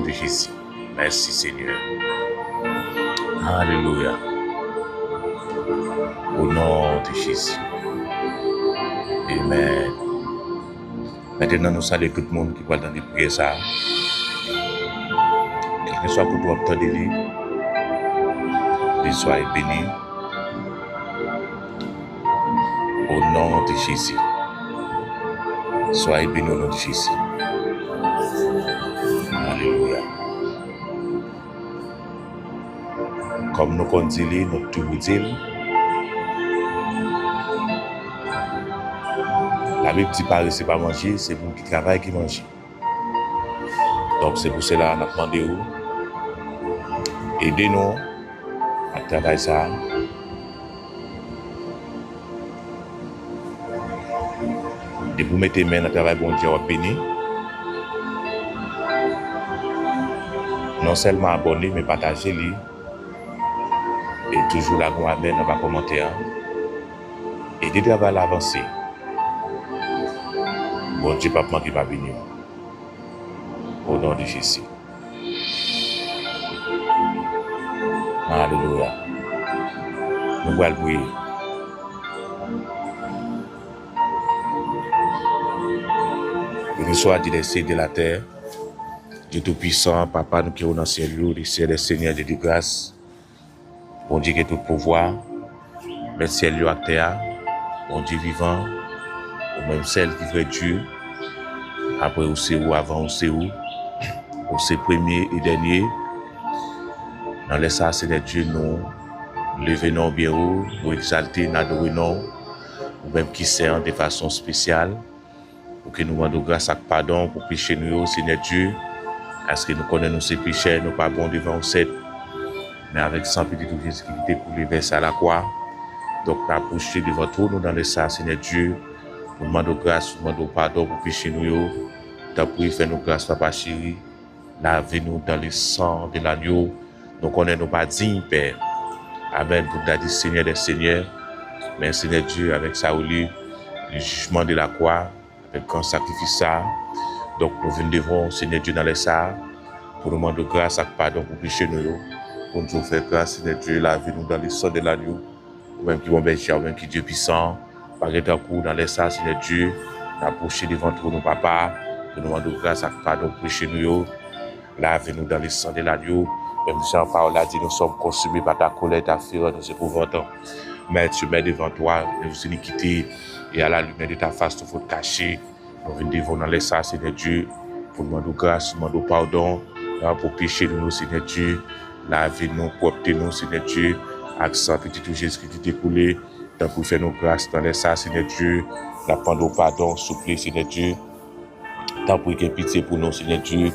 de Jésus. Merci Seigneur. Alléluia. Au nom de Jésus. Amen. Maintenant, nous saluons tout le monde qui va dans les prières ça. Quel que soit que vous obtenez, soyez bénis. Au nom de Jésus. Soyez bénis au nom de Jésus. Alléluia. Comme nous continuons, nous tout vous dire, la Bible dit pas c'est pas manger, c'est vous qui travaillez qui mangez. Donc c'est pour cela qu'on a demandé où aidez-nous à travailler ça. Et vous mettez main dans le travail, bon Dieu, béni. Non seulement abonner, mais partager-le. Et toujours là, vous amène dans vos commentaires. Et de travail à avancer. Bon Dieu, papa, qui va venir. Au nom de Jésus. Alléluia. Nous allons prier. Béni soit Dieu des cieux de la terre, Dieu Tout-Puissant, Papa, nous qui sommes dans le ciel, le ciel des Seigneurs de grâce. Bon Dieu qui est tout pouvoir, le ciel et la terre, bon Dieu vivant, ou même celle qui fait Dieu, après où c'est où, avant où c'est où c'est premier et dernier. Dans les ça, c'est de Dieu, nous levons bien haut, nous exalter, nous adorons, ou même qui sert de façon spéciale. Pour que nous demandons grâce à pardon pour pécher nous, Seigneur Dieu. Parce que nous connaissons ces péchés, nous pas bons devant vous, mais avec sans petit tout Jésus qui était pour les verser à la croix. Donc, nous approchons devant tout, nous dans le sang, Seigneur Dieu. Nous demandons grâce, nous demandons pardon pour pécher nous. Nous prions, fais-nous grâce, Papa chéri. Lavez-nous dans le sang de l'agneau. Nous connaissons pas dignes, Père. Amen. Pour nous dire Seigneur des Seigneurs. Mais Seigneur Dieu, avec ça, le jugement de la croix. Avec un sacrifice ça. Donc nous venons devant Seigneur Dieu dans les ça pour nous demander grâce et pardon pour pécher nous. Pour nous faire grâce, Seigneur Dieu, lavez-nous dans le sang de l'agneau. Ou même qui vont berger, ou même qui Dieu puissant. Par exemple, dans les ça, Seigneur Dieu, approcher devant nous, Papa, pour nous demander grâce et pardon pour pécher nous. Lavez-nous dans le sang de l'agneau. Même Jean Paul a dit, nous sommes consumés par ta colère, ta fureur, nos épouvantements. Mais tu mets devant toi nos iniquités. Et à la lumière de ta face, il faut te cacher. Nous venons devant dans les ça, Seigneur Dieu, pour demander grâce, demander pardon, pour pécher nous, Seigneur Dieu. Lavez-nous, proptez-nous, Seigneur Dieu. Accent petit tout Jésus qui t'est coulé. Pour faire nos grâces dans les ça, Seigneur Dieu. Demander pardon, souple, Seigneur Dieu. Tant pour qu'il y ait pitié pour nous, Seigneur Dieu.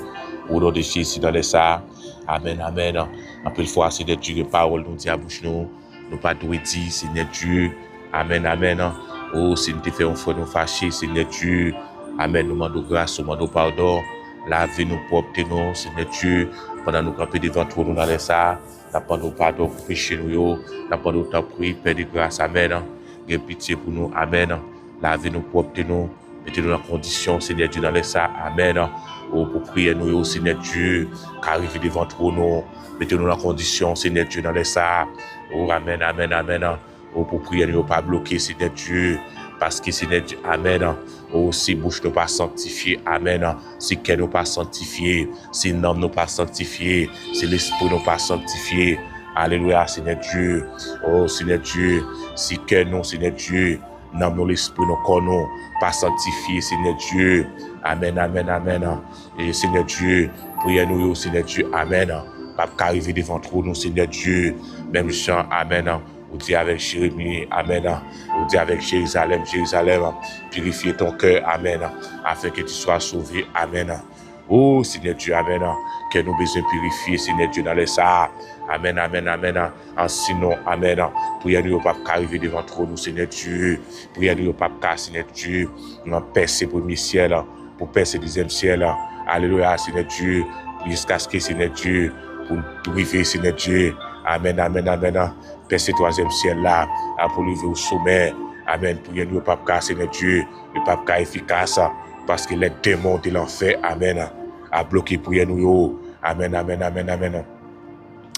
Au nom de Jésus dans les ça. Amen, amen. Un peu de fois, Seigneur Dieu, les paroles nous disent à bouche nous. Nous pas doué dire, Seigneur Dieu. Amen, amen. Oh, si nous te faisons frère nous fâcher, Seigneur Dieu. Amen, nous demandons grâce, nous demandons pardon. Lavez-nous, proptez-nous, Seigneur Dieu. Pendant nous camper devant toi, nous dans ça. Nous demandons pardon pour pécher nous. Nous demandons ta prière, Père de grâce. Amen. Aie pitié pour nous. Amen. Lavez-nous, proptez-nous. Mettez-nous dans la condition, Seigneur Dieu, dans ça. Amen. Oh, pour prier nous, Seigneur Dieu. Qu'arrive devant toi, nous. Mettez-nous dans la condition, Seigneur Dieu, dans ça. Oh, amen, amen, amen. Oh, pour prier, nous pas bloquer, Seigneur Dieu. Parce que Seigneur Dieu, amen. Oh, si bouche nous pas sanctifiée, amen. Si cœur nous pas sanctifié, si nom nous pas sanctifié, si l'esprit nous pas sanctifié. Alléluia, Seigneur Dieu. Oh, Seigneur Dieu, si cœur nous, Seigneur Dieu, nom nous, l'esprit nous connaît, pas sanctifié, Seigneur Dieu. Amen, amen, amen. Et Seigneur Dieu, priez-nous, Seigneur Dieu, amen. Pas qu'arriver devant nous, Seigneur Dieu. Même Jean, amen. Ou dit avec Jérémie, amen. Ou dit avec Jérusalem, Jérusalem, purifie ton cœur, amen. Afin que tu sois sauvé, amen. Oh, Seigneur Dieu, amen. Que nous besoin purifier, Seigneur Dieu, dans les ça. Amen, amen, amen. En sinon, amen. Priez-nous au pape arriver devant nous, Seigneur Dieu. Priez-nous au pape, Seigneur Dieu. Nous percer premier ciel, pour percer deuxième ciel. Alléluia, Seigneur Dieu. Jusqu'à ce que, Seigneur Dieu, pour nous arriver, Seigneur Dieu. Amen, amen, amen. Percer troisième ciel là, pour lever au sommet. Amen. Priez-nous au pape, Seigneur Dieu. Le pape efficace, parce que les démons de l'enfer, amen, a bloqué priez-nous. Amen, amen, amen, amen.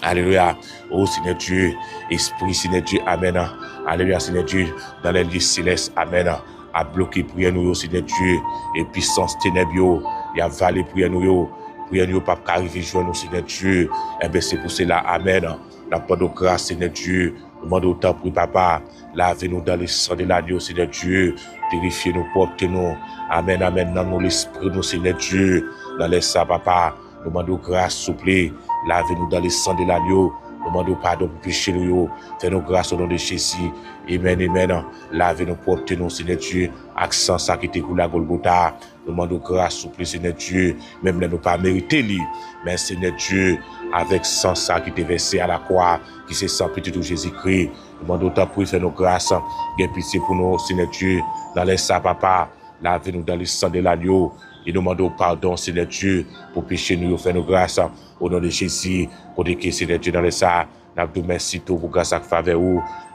Alléluia. Oh Seigneur Dieu, Esprit Seigneur Dieu, Amen. Alléluia Seigneur Dieu, dans les lieux célestes, Amen. À bloquer prière nous, Seigneur Dieu, et puissance ténèbres, et à valer prière nous, prière nous, pas qu'arriver joindre nous, Seigneur Dieu. Eh bien c'est pour cela, Amen. La part de grâce, Seigneur Dieu, demande autant pour Papa, lavez-nous dans le sang de l'agneau, Seigneur Dieu, purifiez-nous, portez-nous, Amen, Amen, dans nous l'esprit, nous, Seigneur Dieu, dans les sang, Papa, demande grâce, s'il vous plaît. Lavez-nous dans le sang de l'agneau. Demandons pardon pour péché nous. Fais-nous grâce au nom de Jésus. Amen, amen. Lavez-nous, portez-nous, Seigneur Dieu. Accent ça qui était pour la Golgotha. Demandons grâce, s'il vous plaît, Seigneur Dieu. Même là, nous pas mérité lui. Mais Seigneur Dieu, avec sang ça qui était versé à la croix, qui c'est sans petit de Jésus-Christ. Demandons ta pour faire nos grâces. Gain pitié pour nous, Seigneur Dieu. Dans les sang, Papa. Lavez-nous dans le sang de l'agneau. Et nous demandons pardon, Seigneur Dieu, pour pécher nous, faire nos grâces. Au nom de Jésus, côté que Seigneur Dieu dans les ça, nous merci tout pour grâce à faveur.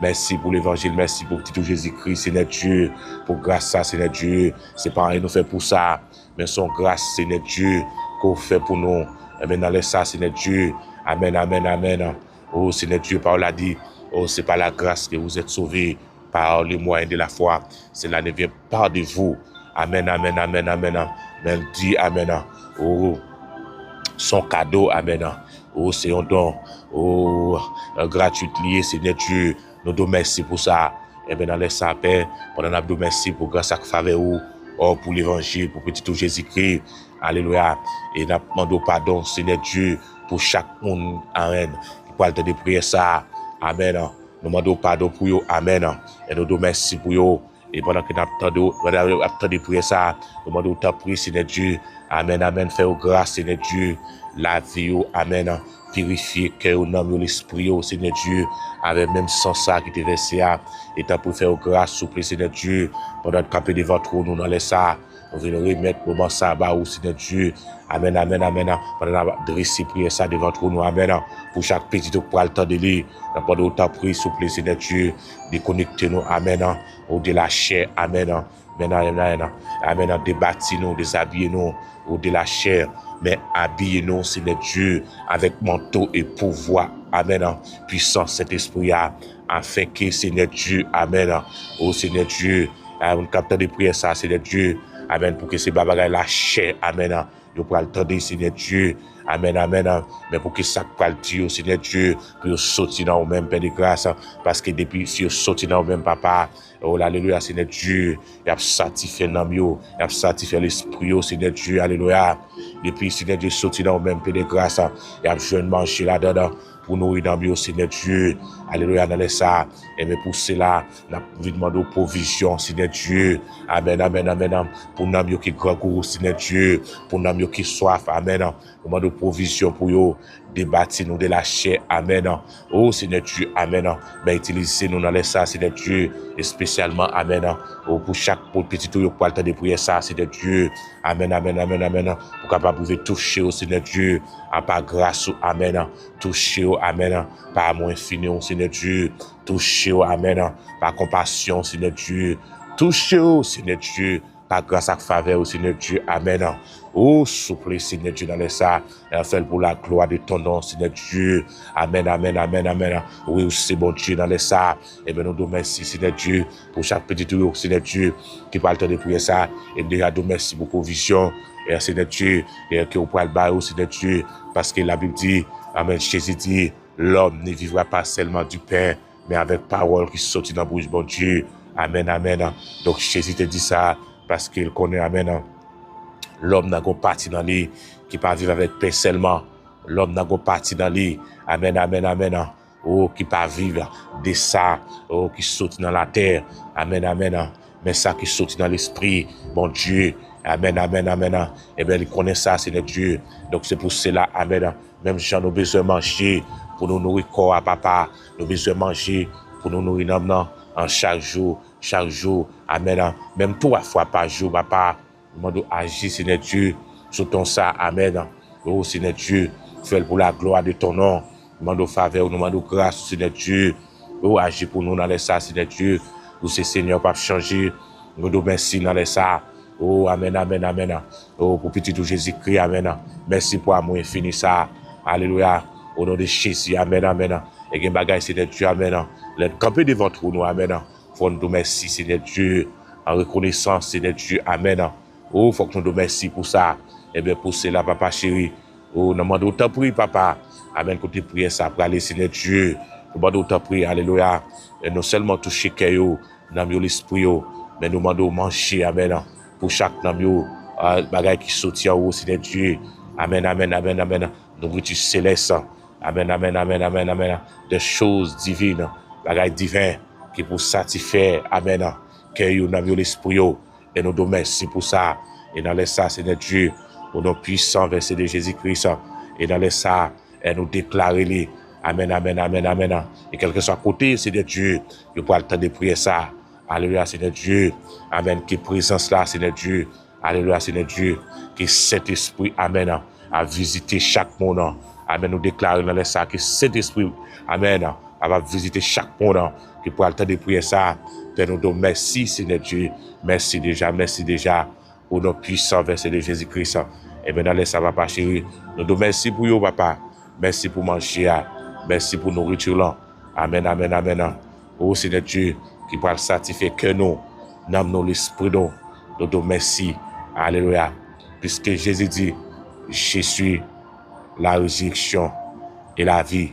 Merci pour l'évangile, merci pour petit Jésus-Christ, Seigneur Dieu, pour grâce à Seigneur Dieu. C'est pas rien nous fait pour ça, mais son grâce, Seigneur Dieu, qu'on fait pour nous. Amen, dans les ça, Seigneur Dieu. Amen, amen, amen. Oh, Seigneur Dieu, Paul a dit, oh, c'est pas la grâce que vous êtes sauvés par les moyens de la foi. Cela ne vient pas de vous. Amen, amen, amen, amen. Même dit, amen. Oh, son cadeau, amen. Oh, c'est un don, oh, gratuit lié, Seigneur Dieu. Nous te merci pour ça. Et bien, dans les sapins, pendant nous merci pour grâce à faveur, oh, pour l'évangile, pour petit Jésus-Christ. Alléluia. Et nous demandons pardon, Seigneur Dieu, pour chaque monde, amen, qui parle de prier ça. Amen. Nous demandons pardon pour eux, amen. Et nous te merci pour eux. Et pendant que nous attendons de prier ça, nous demandons ta prière, Seigneur Dieu. Amen, amen. Fais-nous grâce, Seigneur Dieu. La vie, amen. Purifier cœur, l'âme, l'esprit, Seigneur Dieu. Avec même sans ça qui te versé. Et t'as pour faire grâce, souple, Seigneur Dieu. Pendant que nous devant trop, nous dans les ça. Nous venons remettre moment ça bas, Seigneur Dieu. Amen, amen, amen. Pendant que dresser prier ça devant trop, nous, amen. Pour chaque petit qui prend le temps de lire. Pendant que tu as pris, souple, Seigneur Dieu. Déconnectez-nous, amen. Au de la chair, amen. Amen. Débattez-nous, déshabillez-nous, au de la chair. Mais habillez-nous, Seigneur Dieu, avec manteau et pouvoir. Amen. Puissant cet esprit, afin que, Seigneur Dieu, amen. Oh, Seigneur Dieu, on capte de prière ça, Seigneur Dieu. Amen. Pour que ces babagas la chair, amen. Nous pourrons attendre, Seigneur Dieu. Amen, amen. Mais pour que ça parle Dieu, Seigneur Dieu, pour sortir dans le même Père de grâce. Parce que depuis que sortir dans le même Papa, oh, alléluia, Seigneur Dieu, il a satisfait l'âme, il a satisfait l'esprit, Seigneur Dieu, alléluia. Depuis, Seigneur Dieu, sortir dans le même Père de grâce, il a besoin de manger là-dedans. Pour nourrir dans le Seigneur Dieu. Alléluia, dans les ça. Et mais pour cela, nous demandons provision, Seigneur Dieu. Amen, amen, amen. Pour nous qui grand goût, Seigneur Dieu. Pour nous qui soif, amen. Nous demandons provision pour eux. Débattre nous de la chair, amen. Oh, Seigneur Dieu, amen. Mais utilisez-nous dans les ça, Seigneur Dieu. Et spécialement, amen. Oh, pour chaque petit tour, pour le temps de prier ça, Seigneur Dieu. Amen, amen, amen, amen. Pour capable de toucher au Seigneur Dieu. À par grâce, amen. Toucher au amen. Par amour infini, Seigneur Dieu. Touchez, amen. Par compassion, Seigneur Dieu. Touchez, Seigneur Dieu. Par grâce à faveur, Seigneur Dieu. Amen. Oh, souple, Seigneur Dieu, dans les ça. Et fait pour la gloire de ton nom, Seigneur Dieu. Amen, amen, amen, amen. Oui, c'est bon Dieu, dans les ça. Et bien, nous te remercions, Seigneur Dieu, pour chaque petit tour, Seigneur Dieu, qui parle de prier ça. Et déjà, nous remercions pour provision. Et Seigneur Dieu, et que vous pouvez le bailler, Seigneur Dieu, parce que la Bible dit, amen, Jésus dit, l'homme ne vivra pas seulement du pain, mais avec parole qui sortit dans la bouche, bon Dieu. Amen, amen. Donc, Jésus te dit ça, parce qu'il connaît, amen. L'homme n'a pas parti dans lui, qui pas vivre avec pain seulement. L'homme n'a pas parti dans lui, amen, amen, amen. Oh, qui pas vivre de ça, oh, qui saute dans la terre, amen, amen. Mais ça qui saute dans l'esprit, bon Dieu. Amen, amen, amen. Eh bien, il connaît ça, Seigneur Dieu. Donc, c'est pour cela, amen. Même si nous avons besoin de manger pour nous nourrir corps à papa. Nous avons besoin de manger pour nous nourrir non, en chaque jour. Amen. Même 3 fois par jour, papa. Nous demandons agir, Seigneur Dieu, sur ton ça. Amen. Oh, Seigneur Dieu, fais pour la gloire de ton nom. Nous demandons faveur, nous demandons grâce, Seigneur Dieu. Oh, agis pour nous dans les ça, Seigneur Dieu. Nous, c'est Seigneur, pas changer. Nous demandons merci dans les ça. Oh, amen, amen, amen. Oh, pour petit tout Jésus-Christ, amen. Merci pour amour infini ça. Alléluia. Au nom de Jésus, amen, amen. Et que bagaille, c'est Dieu, amen. Le camper devant nous, amen. Faut nous merci, c'est Dieu. En reconnaissance, c'est Dieu, amen. Oh, faut que nous nous merci pour ça. Et bien, pour cela, papa chéri. Oh, nous demandons autant prier, papa. Amen, côté prière, ça pour aller, c'est Dieu. Nous demandons autant prier, alléluia. Et non seulement toucher Kéo, dans l'esprit, mais nous demandons manger, amen. Pour chaque nom, bagaille qui sortit en haut, c'est Dieu. Amen, amen, amen, amen. Nourriture céleste. Amen, amen, amen, amen, amen. Des choses divines, bagaille divin, qui pour satisfaire, amen. Kéo, dans l'esprit, et nous demandons merci pour ça. Et dans les ça, c'est Dieu. Au nom puissant, verset de Jésus-Christ. Et dans les ça, et nous déclarer, amen, amen, amen, amen. Et quel que soit côté, c'est Dieu. Il pourra le temps de prier ça. Alléluia, c'est Dieu. Amen. Qui présence là, c'est Dieu. Alléluia, c'est Dieu. Qui cet esprit, amen, a visité chaque monde. Amen. Nous déclarons dans les ça que cet esprit, amen, va visiter chaque monde. Qui pourra le temps de prier ça. Père, nous disons merci, Seigneur Dieu. Merci déjà. Au nom puissant, verset de Jésus-Christ. Et maintenant, laisse ça, papa chéri. Nous disons merci pour vous, papa. Merci pour manger. Merci pour nourriture là. Amen, amen, amen. Oh, Seigneur Dieu, qui pourra satisfaire que nous, nous l'esprit nous. Nous disons merci. Alléluia. Puisque Jésus dit, je suis la résurrection et la vie.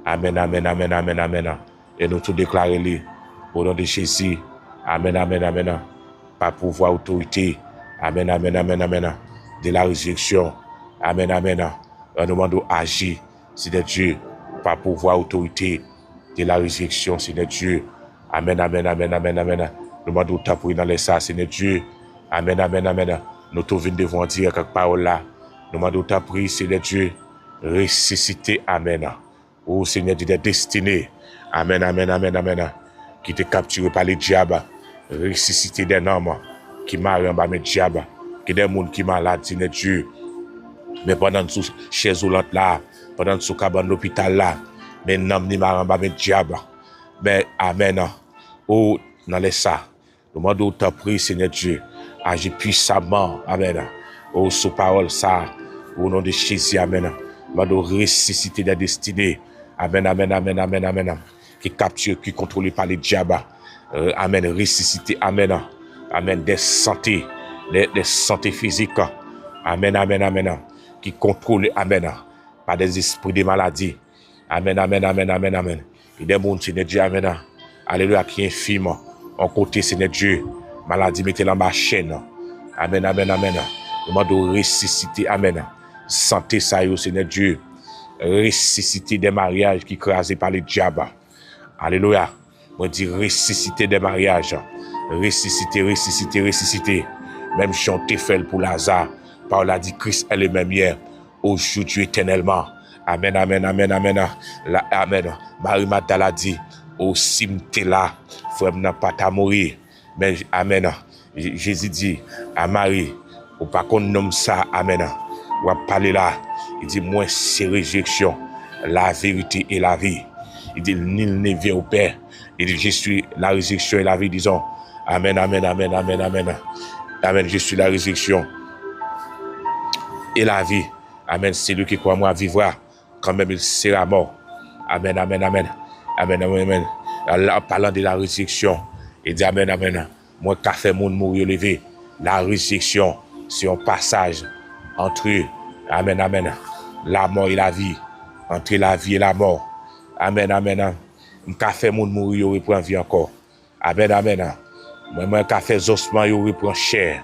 Amen, amen, amen, amen, amen. Et nous tout déclarons au nom de Jésus. Amen, amen, amen. Par pouvoir, autorité. Amen, amen, amen, amen. De la résurrection. Amen, amen. Nous demandons agir, c'est de Dieu. Par pouvoir, autorité. De la résurrection, c'est de Dieu. Amen, amen, amen, amen, amen. Nous demandons pour dans les ça, c'est de Dieu. Amen, amen, amen. Nous tous venons devant dire quelques paroles là. Nous demandons pour c'est de Dieu. Ressuscité, amen. Oh Seigneur, de destinée. Amen, amen, amen, amen. Qui te capturé par les diables. Ressuscité des hommes qui marient en bas de diable. Qui des gens qui malades, c'est Dieu. Mais pendant sous chaise roulante là, pendant sous cabane l'hôpital là, mais n'am ni marient en bas de diable. Mais amen. Oh, dans les ça. Nous demandons ta prière, Seigneur Dieu. Agis puissamment. Amen. Oh, sous parole ça. Au nom de Jésus, amen. Nous demandons ressusciter des destinées. Amen, amen, amen, amen, amen. Qui capture, qui contrôle par les diables. Amen. Ressusciter, amen. Amen. Des santé physiques. Amen, amen, amen. Qui contrôle, amen. Par des esprits de maladie. Amen, amen, amen, amen, amen. Et des mondes, Seigneur Dieu, amen. Alléluia, qui est infime. En côté, Seigneur Dieu. Maladie, mettez-la en chaîne. Amen, amen, amen. Nous demandons ressusciter, amen. Santé, ça y est, Seigneur Dieu. Ressusciter des mariages qui crasés par les diables. Alléluia. On dit ressusciter des mariages. Ressusciter. Même chanter fait pour Lazare. Paul a dit Christ est le même hier, aujourd'hui éternellement. Amen, amen, amen, amen. Amen. Marie Magdala a dit, au cimetière là, frère n'a pas ta mourir. Mais amen. Jésus dit à Marie, ou pas qu'on nomme ça, amen. Ou à parler là, il dit, moi c'est résurrection, la vérité et la vie. Il dit, nul ne vient au Père. Il dit, je suis la résurrection et la vie, disons. Amen, amen, amen, amen, amen. Amen, je suis la résurrection et la vie. Amen, c'est lui qui croit moi vivra, quand même il sera mort. Amen, amen, amen. Amen, amen, amen. En parlant de la résurrection, il dit amen, amen. Moi, qu'a fait mon mourir levé. La résurrection, c'est un passage entre, amen, amen, la mort et la vie. Entre la vie et la mort. Amen, amen. Qu'a fait mon mourir, il reprend vie encore. Amen, amen. Moi, qu'a fait ossements, il reprend chair.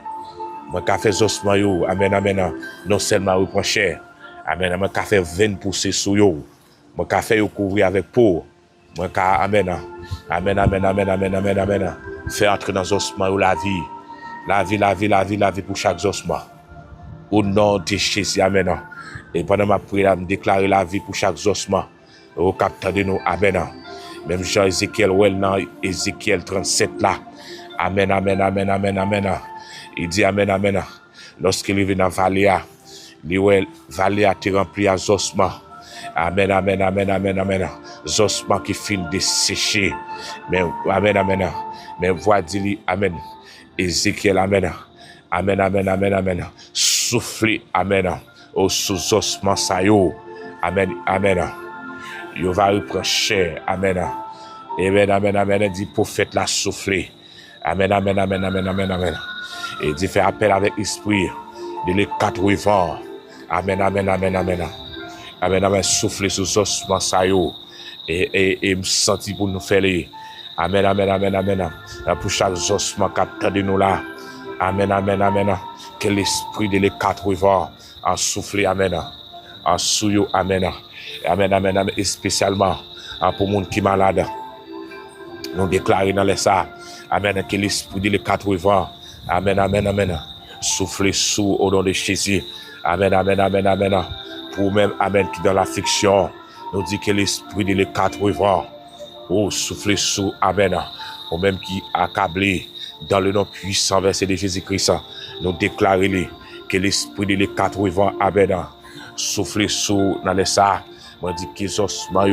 Moi, qu'a fait ossements, amen, amen. Non seulement il reprend chair. Amen, moi, qu'a fait 20 poussées sous yo. Moi, qu'a fait couvrir avec peau. Moi, qu'a, amen. Amen, amen, amen, amen, amen, amen. Fait entrer dans les ossements la vie. La vie pour chaque ossement. Au nom de Jésus, amen. Et pendant ma prière, je déclare la vie pour chaque ossement. Au capteur de nous, amen. Même Jean Ézéchiel, Ézéchiel 37 là. Amen, amen, amen, amen, amen. Il dit amen, amen. Lorsqu'il est venu dans la vallée, la vallée a été remplie à ossements. Amen, amen, amen, amen, amen. Ossements qui finissent de sécher. Mais, amen, amen. Mais voix dit, amen. Ézéchiel, amen. Amen, amen, amen, amen. Soufflez, amen. Au sous-osement ça yo. Amen, amen. Yo va reprendre chair. Amen. Amen, amen, amen. Dit prophète la souffler. Amen, amen, amen, amen, amen, amen. Et dit fait appel avec l'esprit de les quatre vents. Amen, amen, amen, amen. Amen, amen. Souffler sous osement ça yo. Et me sentir pour nous faire les. Amen, amen, amen, amen. Pour chaque osement capteur de nous là. Amen, amen, amen. Que l'esprit de les quatre vents en souffler, amen. En souillot, amen. Amen, amen, amen. Et spécialement pour les gens qui sont malades. Nous déclarons dans les ça. Amen. Que l'esprit de les quatre vents. Amen, amen, amen. Souffler sous au nom de Jésus. Amen, amen, amen, amen. Pour même, amen, qui dans l'affliction. Nous dit que l'esprit de les quatre vents. Oh, souffler sous, amen. Ou même qui accablé dans le nom puissant verset de Jésus-Christ. Nous déclarons que l'esprit de les quatre vents, amen. Souffler sous dans les ça. Moi dit que les ossements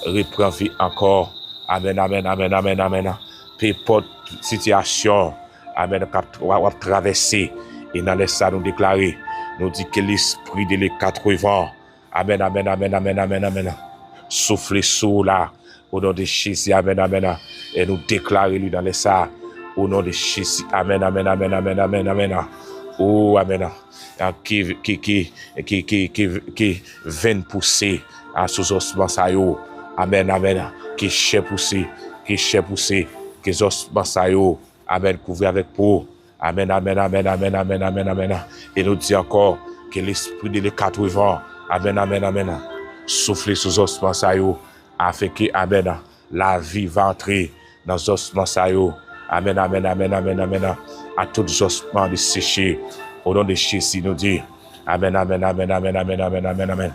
reprend vie encore. Amen, amen, amen, amen, amen. Peu importe situation, amen, qu'on va traverser. Et dans les ça, nous déclarer, nous dit que l'esprit de les quatre vents, amen, amen, amen, amen, amen, amen. Souffler sous là, au nom de Jésus, amen, amen. Et nous déclarer lui dans les ça, au nom de Jésus, amen, amen, amen, amen, amen, amen. Oh, amen. Qui viennent pousser à sous ossements ça yo. Amen, amen. Qui cher pousser, que ossements ça yo. Amen, couvert avec peau. Amen, amen, amen, amen, amen, amen, amen. Et nous dit encore que l'esprit de les quatre vents, amen, amen, amen. Souffler sous ossements ça yo, afin que, amen, la vie va entrer dans les ossements ça yo. Amen, amen, amen, amen, amen. À tous les ossements de sécher. Au nom de Jésus, nous dit, amen, amen, amen, amen, amen, amen, amen, amen.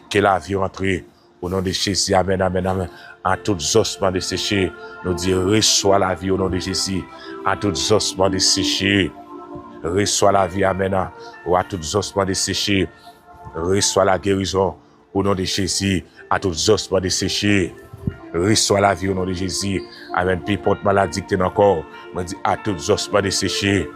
Que la vie entre au nom de Jésus, amen, amen, amen. À tous les ossements de sécher, nous dit, reçois la vie au nom de Jésus. À tous les ossements de sécher, reçois la vie, amen. Ou à tous les ossements de sécher, reçois la guérison au nom de Jésus. À tous les ossements de sécher, reçois la vie au nom de Jésus. Amen. Peu importe maladie que tu as encore, me dit, à tous les ossements de sécher,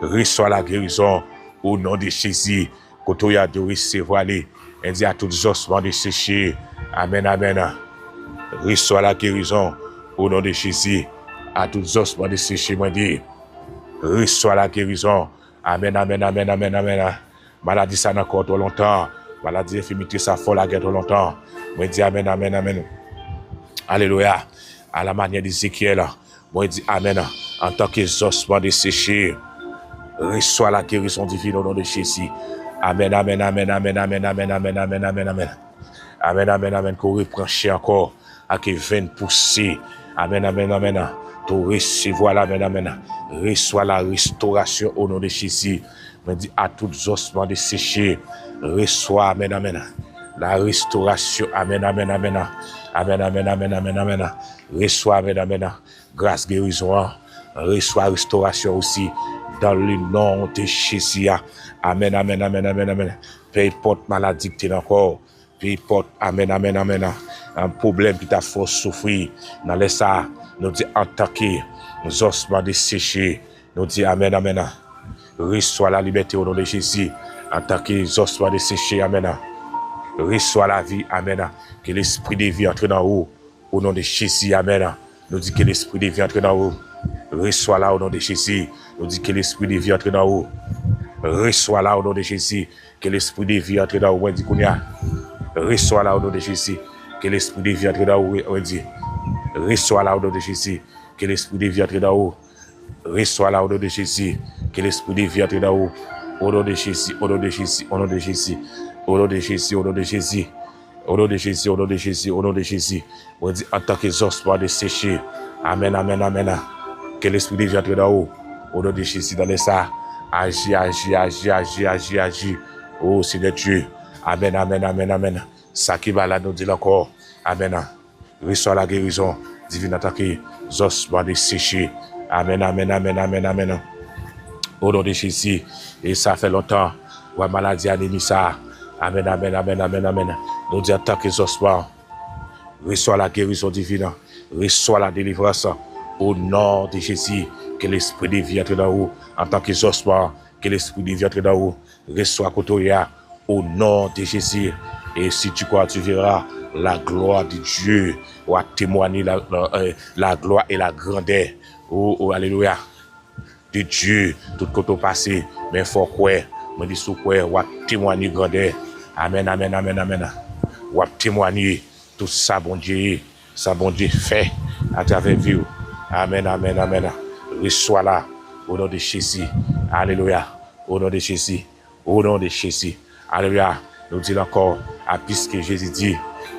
reçois la guérison au nom de Jésus. Quand tu as de recevoir les, elle dit à tous les ossements de sécher. Amen, amen. Reçois la guérison au nom de Jésus. À tous les ossements de sécher, moi dit, reçois la guérison. Amen, amen, amen, amen, amen. Maladie ça n'a encore trop longtemps. Maladie infirmité ça faut la guerre trop longtemps. Moi dit amen, amen, amen. Alléluia. À la manière d'Ézéchiel, moi dit amen. En tant que ossements de sécher, reçois la guérison divine au nom de Jésus. Amen, amen, amen, amen, amen, amen, amen, amen, amen, amen. Amen, amen, amen. Qu'on reprend encore à que vienne pousser. Amen, amen, amen. Tu recevoir l'amen, amen. Reçois la restauration au nom de Jésus. Me dit à tous les ossements de sécher. Reçois, amen, amen. La restauration, amen, amen, amen. Amen, amen, amen, amen, amen. Reçois, amen, amen. Grâce, guérison. Reçois restauration aussi. Dans le nom de Jésus. Amen, amen, amen, amen, amen. Peu importe maladie que tu as encore. Peu importe, amen, amen, amen. Un problème qui t'a fait souffrir. Dans les ça, nous dit attaquer nos ossements desséchés. Nous dit amen, amen. Reçois la liberté au nom de Jésus. Attaquer les ossements desséchés, amen. Reçois la vie, amen. Que l'esprit de vie entre dans haut. Au nom de Jésus, amen. Nous dit que l'esprit de vie entre dans haut. Reçois là au nom de Jésus. Nous dit que l'esprit de vie entre dans haut. Reçois là au nom de Jésus. Que l'esprit de vie entre dans haut. Reçois là au nom de Jésus. Que l'esprit de vie entre dans haut. Reçois là au nom de Jésus. Que l'esprit de vie entre dans haut. Reçois là au nom de Jésus. Que l'esprit de vie entre dans haut. Au nom de Jésus. Au nom de Jésus. Au nom de Jésus. Au nom de Jésus. Au nom de Jésus. Au nom de Jésus. Au nom de Jésus. Au nom de Jésus. On dit en tant que ossements de sécher. Amen, amen, amen. Que l'esprit de vie entre dans haut. Au nom de Jésus, dans les ça, agis, agis, agis, agis, agis, agis. Oh Seigneur Dieu. Amen, amen, amen, amen. Ça qui va là, nous dit encore. Amen. Reçois la guérison divine attaquée. Ossements de sécher. Amen, amen, amen, amen, amen. Au nom de Jésus. Et ça fait longtemps. Ouais, maladie anémie ça. Amen, amen, amen, amen, amen. Nous dit attaquer les ossements. Reçois la guérison divine. Reçois la délivrance. Au nom de Jésus. Que l'esprit de vie entre dans vous en tant que ossements que l'esprit de vie entre dans vous, reçoit Kotoya au nom de Jésus. Et si tu crois, tu verras la gloire de Dieu, ou à témoigner la gloire et la grandeur. Oh, alléluia. De Dieu, tout côté passé, mais faut quoi, me dit sous quoi, ou à témoigner grandeur. Amen, amen, amen, amen. Ou à témoigner tout ça, bon Dieu fait à travers vous. Amen, amen, amen. Reçois là, au nom de Jésus. Alléluia. Au nom de Jésus. Au nom de Jésus. Alléluia. Nous disons encore, à puisque Jésus dit,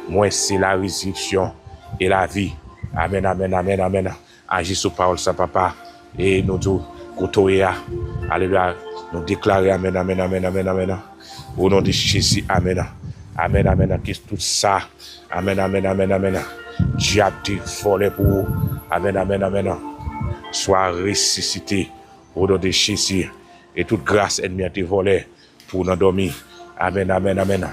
moi c'est la résurrection et la vie. Amen, amen, amen, amen. Agis sur parole, ça, papa. Et nous disons, Kotoya. Alléluia. Nous déclarons, amen, amen, amen, amen, amen. Au nom de Jésus, amen. Amen, amen, qu'est-ce tout ça? Amen, amen, amen, amen. Diable te volé pour vous. Amen, amen, amen. Sois ressuscité au nom de Jésus. Et toute grâce ennemie a été volée pour nous dormir. Amen, amen, amen.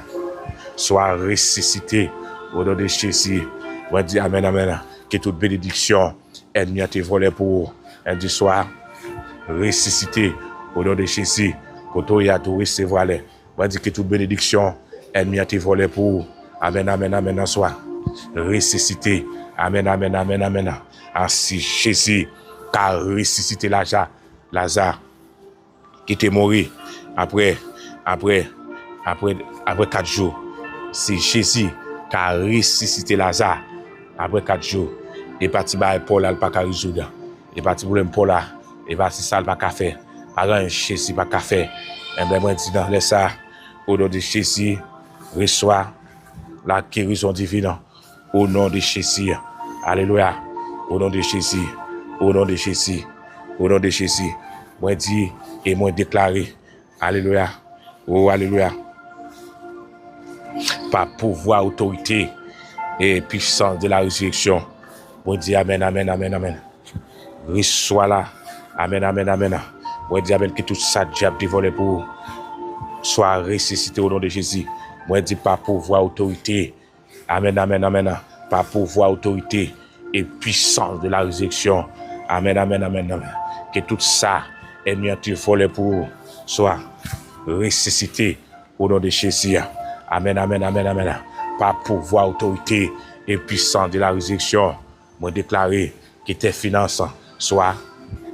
Sois ressuscité au nom de Jésus. On dit amen, amen. Que toute bénédiction ennemie a été volée pour vous. Elle dit sois ressuscité au nom de Jésus. Quand tu as tout recevoir. On dit que toute bénédiction ennemie a été volée pour vous. Amen, amen, amen. Sois ressuscité. Amen, amen, amen, amen. Ainsi Jésus a ressuscité Lazare qui était mort après 4 jours. C'est Jésus qui a ressuscité Lazare après 4 jours. Et parti par Paul là pas résoudre. Et parti problème Paul là, et parti ça pas qu'à faire. Par Jésus pas qu'à faire. Et bien moi dis dans les ça au nom de Jésus reçoit la guérison divine au nom de Jésus. Alléluia. Au nom de Jésus. Au nom de Jésus. Au nom de Jésus. Moi dis et moi déclaré. Alléluia. Oh, alléluia. Par pouvoir, autorité et puissance de la résurrection. Moi dis amen, amen, amen, amen. Reçois là. Amen, amen, amen. Moi dis amen que tout ça diable dévolé pour soit ressuscité au nom de Jésus. Moi dis par pouvoir, autorité. Amen, amen, amen. Par pouvoir, autorité et puissance de la résurrection. Amen, amen, amen, amen. Que tout ça est mis volé pour soit ressuscité au nom de Jésus. Amen, amen, amen, amen. Par pouvoir, autorité et puissance de la résurrection. Moi déclarer que tes finances soient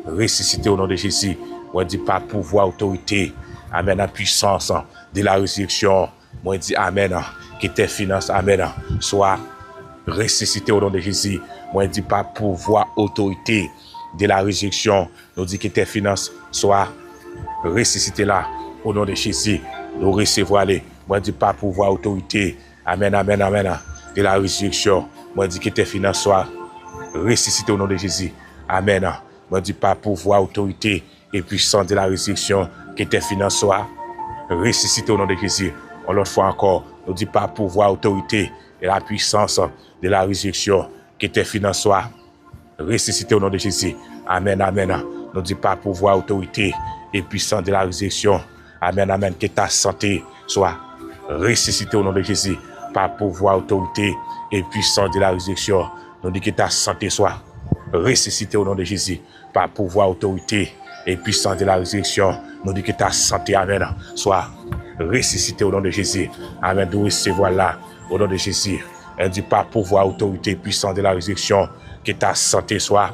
ressuscitées au nom de Jésus. Moi dis par pouvoir, autorité, amen, la puissance de la résurrection. Moi dis amen, que tes finances, amen, soient ressuscitées au nom de Jésus. Moi dis par pouvoir, autorité de la résurrection. Nous dit que tes finances soient ressuscitées là au nom de Jésus. Nous recevons les. Moi dis par pouvoir, autorité, amen, amen, amen, de la résurrection. Moi dis que tes finances soient ressuscitées au nom de Jésus. Amen. Moi dis par pouvoir, autorité et puissance de la résurrection, que tes finances soient ressuscitées au nom de Jésus. On l'autre fois encore, nous dit par pouvoir, autorité et la puissance de la résurrection, que tes finances soient ressuscitées au nom de Jésus. Amen, amen. Nous dit par pouvoir, autorité et puissance de la résurrection. Amen, amen. Que ta santé soit ressuscitée au nom de Jésus. Par pouvoir, autorité et puissance de la résurrection. Nous dit que ta santé soit ressuscitée au nom de Jésus. Par pouvoir, autorité et puissance de la résurrection. Nous dit que ta santé, amen, soit ressuscitée au nom de Jésus. Amen. Nous recevons là au nom de Jésus. Elle dit par pouvoir, autorité et puissance de la résurrection. Que ta santé soit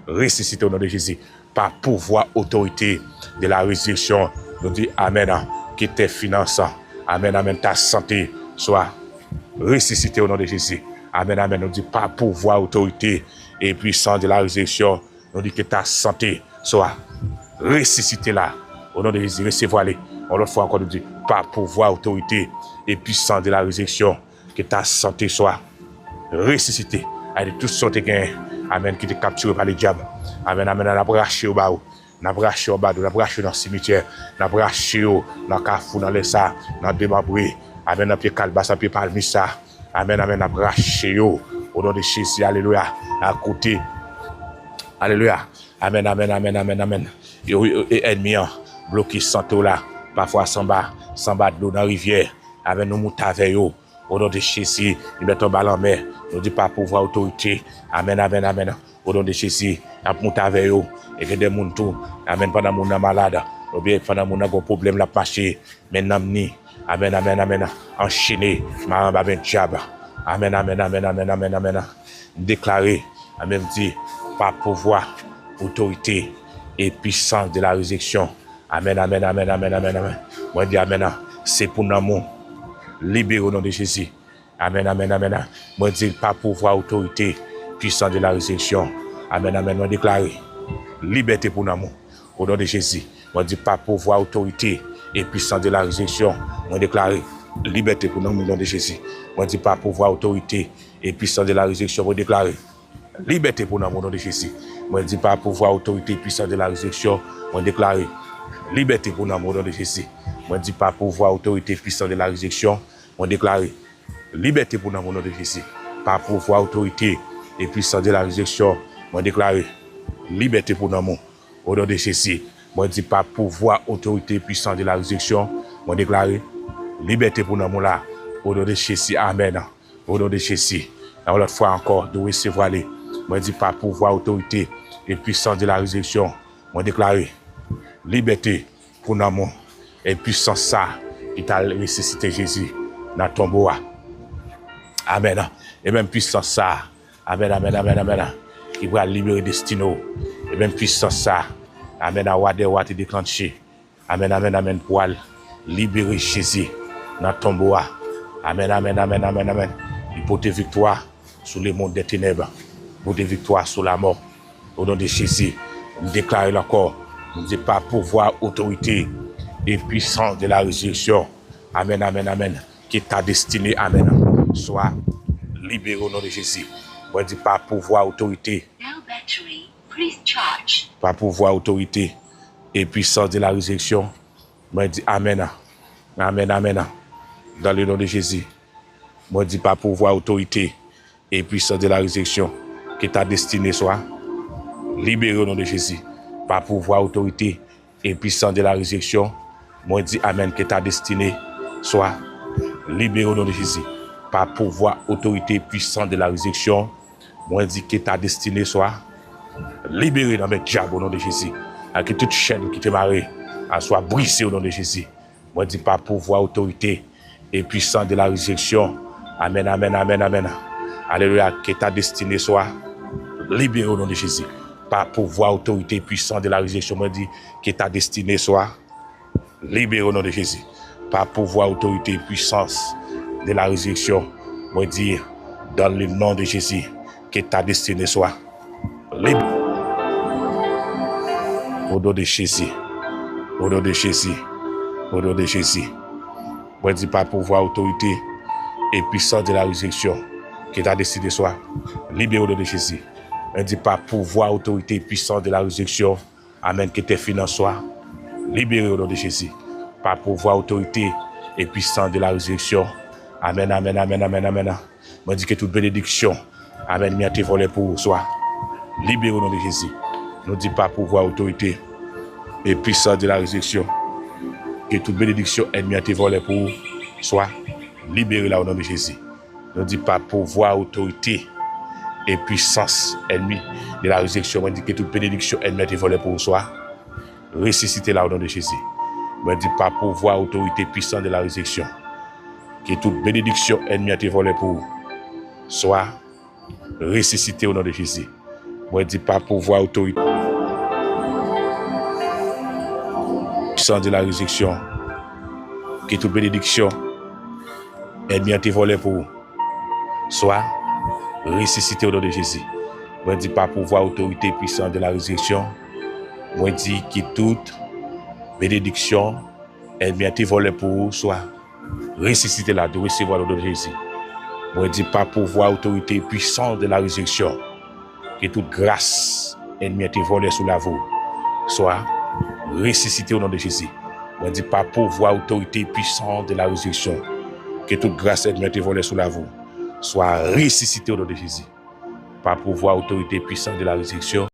ressuscitée au nom de Jésus. Par pouvoir, autorité de la résurrection. Nous dit amen. Que tes finances, amen, amen, ta santé soit ressuscitée au nom de Jésus. Amen, amen. Nous dit par pouvoir, autorité et puissance de la résurrection. Nous dit que ta santé soit ressuscitée là. Au nom de Jésus, recevez-les. On l'autre fois encore nous dit par pouvoir, autorité et puissance de la résurrection. Que ta santé soit ressuscitée. Avec tout ce qui est amen, qui te capturé par le diable. Amen, amen, on a braché au bas. On a braché au bas, on a braché dans le cimetière. On a braché dans le cafou, dans le ça, dans le démembré. Amen, on a pied calbas, on pied palmissa. Amen, amen, on a braché au nom de Jésus. Alléluia. À côté. Alléluia. Amen, amen, amen, amen, amen. Et ennemi, bloqué sans tout là. Parfois sans bas de l'eau dans la rivière. Amen, nous moutons avec eux. Au nom de Jésus, nous mettons bas en mer. Nous disons par pouvoir, autorité. Amen, amen, amen. Au nom de Jésus, nous moutons avec eux. Et que des gens tout. Amen, pendant que nous sommes malades. Ou bien, pendant mon a un problème, la marché. Maintenant, amen, amen, amen. Enchaîné. Ma ben diable. Amen, amen, amen, amen, amen, amen. Déclarer, amen, dit, par pouvoir, autorité et puissance de la résurrection. Amen, amen, amen, amen, amen, amen. Moi, dis amen. C'est pour nous. Libéré au nom de Jésus. Amen, amen, amen. Moi, dis par pouvoir, autorité, puissance de la résurrection. Amen, amen. Moi, déclarer liberté pour nous. Au nom de Jésus. Moi, dis par pouvoir, autorité et puissance de la résurrection. Moi, déclarer liberté pour nous au nom de Jésus. Moi, dis par pouvoir, autorité et puissance de la résurrection. Moi, déclarer liberté pour nous au nom de Jésus. Moi, dis par pouvoir, autorité et puissance de la résurrection. Moi, déclarer liberté pour nous au nom de Jésus. Moi, dis par pouvoir, autorité et puissance de la résurrection. Moi, déclarer liberté pour nous au nom de Jésus. Par pouvoir, autorité et puissance de la résurrection. Moi, déclarer liberté pour nous au nom de Jésus. Moi, dis par pouvoir, autorité et puissance de la résurrection. Moi, déclarer liberté pour nous là. Au nom de Jésus. Amen. Au nom de Jésus. Et l'autre fois encore, de recevoir les. Moi, dis par pouvoir, autorité et puissance de la résurrection. Moi, déclarer liberté pour nous et puissance ça qui t'a ressuscité Jésus dans ton bois. Amen. Et même puissance ça. Amen, amen, amen, amen. Qui va libérer destino. Et même puissance ça. Amen. À Wade Wate déclenché. Amen, amen, amen. Pour libérer Jésus dans ton bois. Amen, amen, amen, amen, amen. Il porte victoire sur le monde des ténèbres. Porte victoire sur la mort. Au nom de Jésus. Nous déclarons encore. Nous disons pas pouvoir, autorité et puissance de la résurrection. Amen, amen, amen. Qui t'a destiné, amen. Soit libéré au nom de Jésus. Moi, je dis pas pouvoir, autorité. Pas pouvoir, autorité et puissance de la résurrection. Moi, je dis amen. Amen, amen. Dans le nom de Jésus. Moi, je dis pas pouvoir, autorité et puissance de la résurrection. Qui t'a destiné, soit libéré au nom de Jésus. Pas pouvoir, autorité et puissance de la résurrection. Moi, je dis amen. Qui t'a destiné, soit libéré au nom de Jésus. Par pouvoir, autorité, puissance de la résurrection. Moi, je dis que ta destinée soit libérée dans mes diables au nom de Jésus. Et que toute chaîne qui te marre soit brisée au nom de Jésus. Moi, je dis par pouvoir, autorité et puissance de la résurrection. Amen, amen, amen, amen. Alléluia. Que ta destinée soit libérée au nom de Jésus. Par pouvoir, autorité et puissance de la résurrection. Moi, je dis que ta destinée soit libérée au nom de Jésus. Par pouvoir, autorité et puissance de la résurrection, moi dire dans le nom de Jésus que ta destinée soit libre. Au nom de Jésus, au nom de Jésus, au nom de Jésus. Moi dire par pouvoir, autorité et puissance de la résurrection que ta destinée soit libre au nom de Jésus. Moi dire par pouvoir, autorité et puissance de la résurrection, amen, que tes finances soient libérées au nom de Jésus. Par pouvoir, autorité et puissance de la résurrection. Amen, amen, amen, amen, amen. Moi, dis que toute bénédiction, amen, m'a été volée pour soi. Libéré au nom de Jésus. Nous dis pas pouvoir, autorité et puissance de la résurrection. Que toute bénédiction, elle m'a été volée pour soi. Libéré là au nom de Jésus. Nous dis pas pouvoir, autorité et puissance ennemie de la résurrection. Moi, dis que toute bénédiction, elle m'a été volée pour soi. Ressuscité là au nom de Jésus. Moi, dis pas pouvoir, autorité, puissance de la résurrection. Que toute bénédiction ennemie a été volée pour soit ressuscité au nom de Jésus. Moi, je dis pas pouvoir, autorité, puissance de la résurrection. Que toute bénédiction ennemie a été volée pour soit ressuscité au nom de Jésus. Moi, je dis pas pouvoir, autorité, puissance de la résurrection. Moi, je dis que toute bénédiction ennemie a été volée pour soit ressusciter là, de recevoir le nom de Jésus. Moi, je dis pas pouvoir, autorité, puissance de la résurrection. Que toute grâce ennemie a été volée sous la voie, soit ressuscité au nom de Jésus. Moi, je dis pas pouvoir, autorité, puissance de la résurrection. Que toute grâce ennemie a été volée sous la voie, soit ressuscité au nom de Jésus. Par pouvoir, autorité, puissance de la résurrection.